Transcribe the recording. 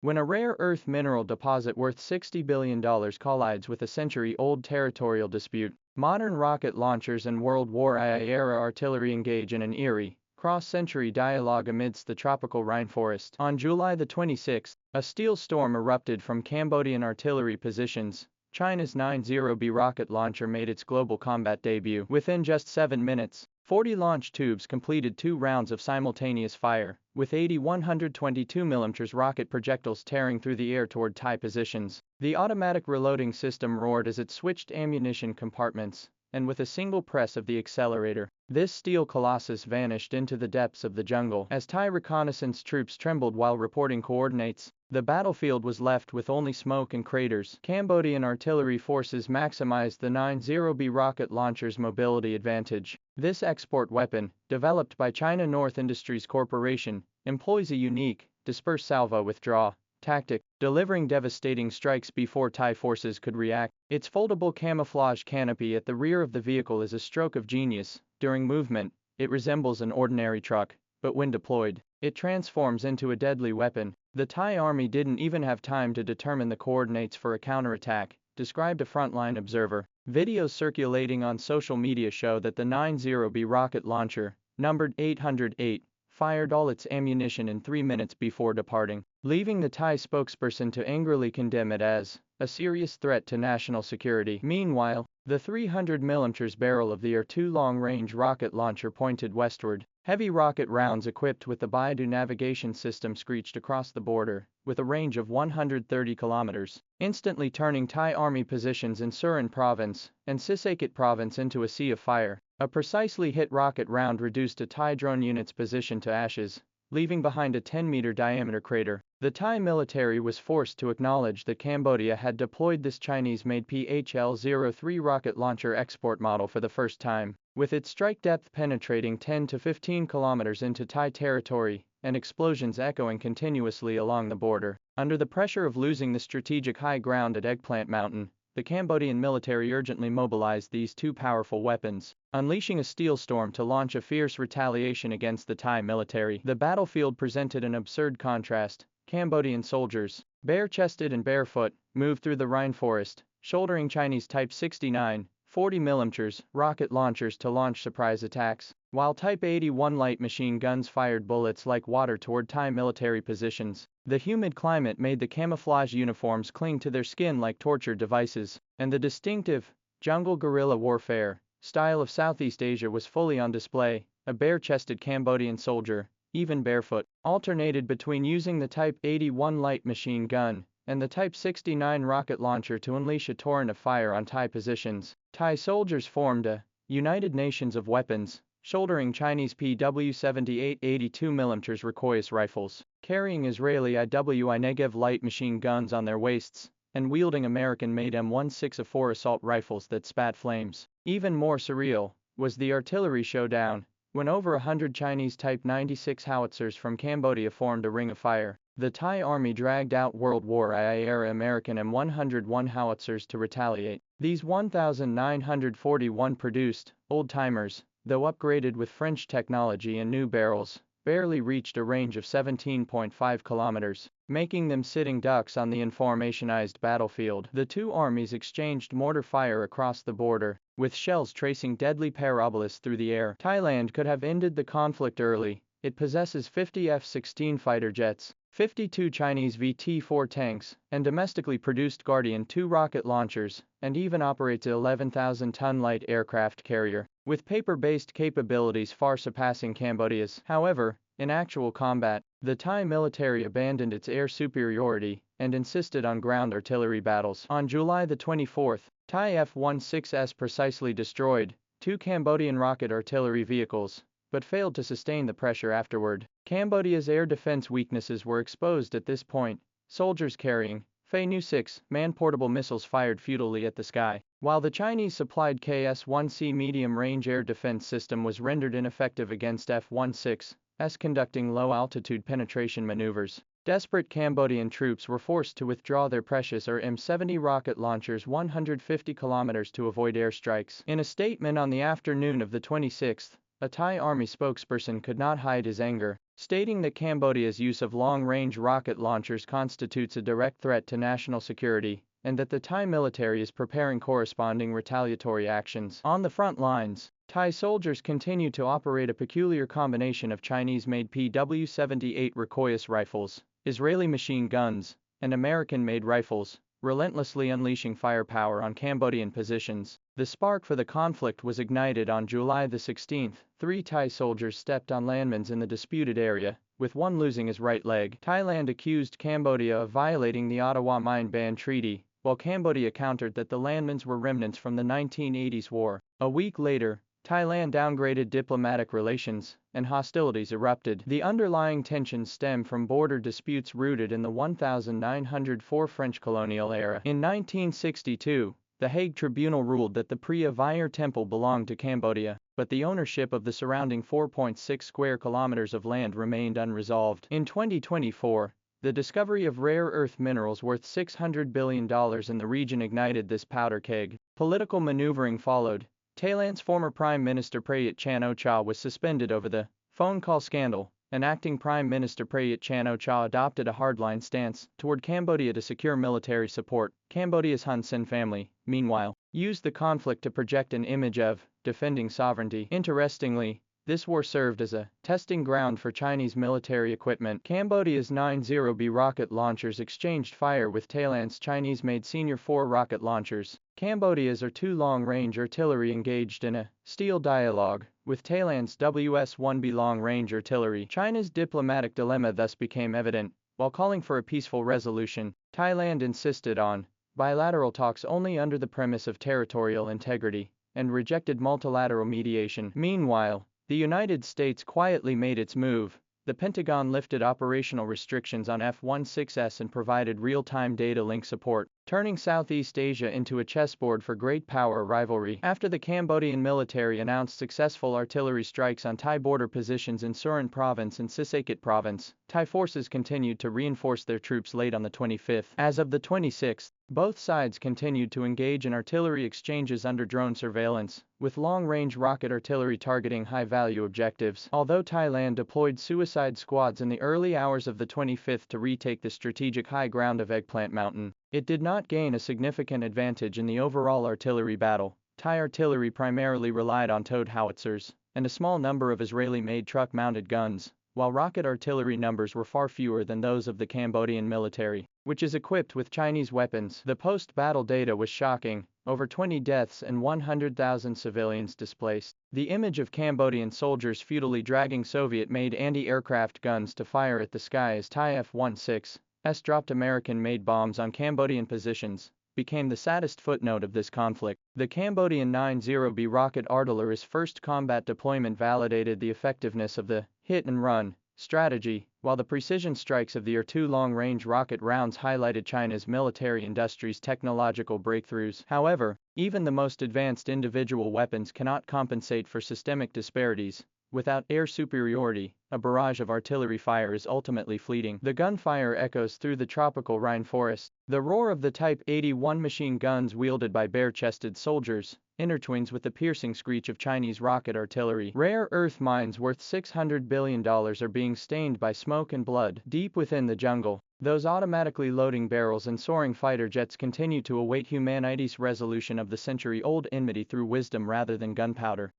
When a rare earth mineral deposit worth $60 billion collides with a century-old territorial dispute, modern rocket launchers and World War I-era artillery engage in an eerie, cross-century dialogue amidst the tropical rainforest. On July the 26th, a steel storm erupted from Cambodian artillery positions. China's 90B rocket launcher made its global combat debut. Within just 7 minutes, 40 launch tubes completed 2 rounds of simultaneous fire, with 80 122mm rocket projectiles tearing through the air toward Thai positions. The automatic reloading system roared as it switched ammunition compartments, and with a single press of the accelerator, this steel colossus vanished into the depths of the jungle. As Thai reconnaissance troops trembled while reporting coordinates, the battlefield was left with only smoke and craters. Cambodian artillery forces maximized the 90B rocket launcher's mobility advantage. This export weapon, developed by China North Industries Corporation, employs a unique, disperse salvo withdraw tactic, delivering devastating strikes before Thai forces could react. Its foldable camouflage canopy at the rear of the vehicle is a stroke of genius. During movement, it resembles an ordinary truck, but when deployed, it transforms into a deadly weapon. The Thai army didn't even have time to determine the coordinates for a counterattack, described a frontline observer. Videos circulating on social media show that the 90B rocket launcher, numbered 808, fired all its ammunition in 3 minutes before departing, leaving the Thai spokesperson to angrily condemn it as a serious threat to national security. Meanwhile, the 300mm barrel of the R-2 long-range rocket launcher pointed westward. Heavy rocket rounds equipped with the Beidou navigation system screeched across the border, with a range of 130 kilometers, instantly turning Thai army positions in Surin province and Sisaket province into a sea of fire. A precisely hit rocket round reduced a Thai drone unit's position to ashes, leaving behind a 10-meter diameter crater. The Thai military was forced to acknowledge that Cambodia had deployed this Chinese-made PHL-03 rocket launcher export model for the first time, with its strike depth penetrating 10 to 15 kilometers into Thai territory, and explosions echoing continuously along the border. Under the pressure of losing the strategic high ground at Eggplant Mountain, the Cambodian military urgently mobilized these 2 powerful weapons, unleashing a steel storm to launch a fierce retaliation against the Thai military. The battlefield presented an absurd contrast. Cambodian soldiers, bare-chested and barefoot, moved through the rainforest, shouldering Chinese Type 69, 40mm rocket launchers to launch surprise attacks, while Type 81 light machine guns fired bullets like water toward Thai military positions. The humid climate made the camouflage uniforms cling to their skin like torture devices, and the distinctive jungle guerrilla warfare style of Southeast Asia was fully on display. A bare-chested Cambodian soldier, even barefoot, alternated between using the Type 81 light machine gun and the Type 69 rocket launcher to unleash a torrent of fire on Thai positions. Thai soldiers formed a United Nations of weapons, shouldering Chinese PW-78 82mm Recoilless rifles, carrying Israeli IWI Negev light machine guns on their waists, and wielding American-made M16A4 assault rifles that spat flames. Even more surreal was the artillery showdown, when over 100 Chinese Type 96 howitzers from Cambodia formed a ring of fire. The Thai army dragged out World War I-era American M101 howitzers to retaliate. These 1,941 produced old-timers, though upgraded with French technology and new barrels, barely reached a range of 17.5 kilometers, making them sitting ducks on the informationized battlefield. The 2 armies exchanged mortar fire across the border, with shells tracing deadly parabolas through the air. Thailand could have ended the conflict early. It possesses 50 F-16 fighter jets, 52 Chinese VT-4 tanks, and domestically produced Guardian 2 rocket launchers, and even operates a 11,000-ton light aircraft carrier, with paper-based capabilities far surpassing Cambodia's. However, in actual combat, the Thai military abandoned its air superiority and insisted on ground artillery battles. On July the 24th, Thai F-16s precisely destroyed 2 Cambodian rocket artillery vehicles, but failed to sustain the pressure afterward. Cambodia's air defense weaknesses were exposed at this point. Soldiers carrying Fa-Nu-6 man-portable missiles fired futilely at the sky, while the Chinese-supplied KS-1C medium-range air defense system was rendered ineffective against F-16s conducting low-altitude penetration maneuvers. Desperate Cambodian troops were forced to withdraw their precious M70 rocket launchers 150 kilometers to avoid airstrikes. In a statement on the afternoon of the 26th, a Thai army spokesperson could not hide his anger, stating that Cambodia's use of long-range rocket launchers constitutes a direct threat to national security, and that the Thai military is preparing corresponding retaliatory actions. On the front lines, Thai soldiers continue to operate a peculiar combination of Chinese-made PW-78 Recoilless rifles, Israeli machine guns, and American-made rifles, relentlessly unleashing firepower on Cambodian positions. The spark for the conflict was ignited on July the 16th. 3 Thai soldiers stepped on landmines in the disputed area, with one losing his right leg. Thailand accused Cambodia of violating the Ottawa Mine Ban Treaty, while Cambodia countered that the landmines were remnants from the 1980s war. A week later, Thailand downgraded diplomatic relations, and hostilities erupted. The underlying tensions stem from border disputes rooted in the 1904 French colonial era. In 1962, the Hague Tribunal ruled that the Preah Vihear Temple belonged to Cambodia, but the ownership of the surrounding 4.6 square kilometers of land remained unresolved. In 2024, the discovery of rare earth minerals worth $600 billion in the region ignited this powder keg. Political maneuvering followed. Thailand's former Prime Minister Prayut Chan-o-cha was suspended over the phone call scandal, and acting Prime Minister Prayut Chan-o-cha adopted a hardline stance toward Cambodia to secure military support. Cambodia's Hun Sen family, meanwhile, used the conflict to project an image of defending sovereignty. Interestingly, this war served as a testing ground for Chinese military equipment. Cambodia's 90B rocket launchers exchanged fire with Thailand's Chinese-made Senior 4 rocket launchers. Cambodia's R2 long-range artillery engaged in a steel dialogue with Thailand's WS-1B long-range artillery. China's diplomatic dilemma thus became evident. While calling for a peaceful resolution, Thailand insisted on bilateral talks only under the premise of territorial integrity, and rejected multilateral mediation. Meanwhile, the United States quietly made its move. The Pentagon lifted operational restrictions on F-16s and provided real-time data link support, turning Southeast Asia into a chessboard for great power rivalry. After the Cambodian military announced successful artillery strikes on Thai border positions in Surin Province and Sisaket Province, Thai forces continued to reinforce their troops late on the 25th. As of the 26th, both sides continued to engage in artillery exchanges under drone surveillance, with long-range rocket artillery targeting high-value objectives. Although Thailand deployed suicide squads in the early hours of the 25th to retake the strategic high ground of Eggplant Mountain, it did not gain a significant advantage in the overall artillery battle. Thai artillery primarily relied on towed howitzers and a small number of Israeli-made truck-mounted guns, while rocket artillery numbers were far fewer than those of the Cambodian military, which is equipped with Chinese weapons. The post-battle data was shocking: over 20 deaths and 100,000 civilians displaced. The image of Cambodian soldiers futilely dragging Soviet-made anti-aircraft guns to fire at the sky as Thai F-16s dropped American-made bombs on Cambodian positions became the saddest footnote of this conflict. The Cambodian 90B rocket artillerist's first combat deployment validated the effectiveness of the hit-and-run strategy, while the precision strikes of the R2 long-range rocket rounds highlighted China's military industry's technological breakthroughs. However, even the most advanced individual weapons cannot compensate for systemic disparities. Without air superiority, a barrage of artillery fire is ultimately fleeting. The gunfire echoes through the tropical Rhine forest. The roar of the Type 81 machine guns wielded by bare-chested soldiers intertwines with the piercing screech of Chinese rocket artillery. Rare earth mines worth $600 billion are being stained by smoke and blood. Deep within the jungle, those automatically loading barrels and soaring fighter jets continue to await humanity's resolution of the century-old enmity through wisdom rather than gunpowder.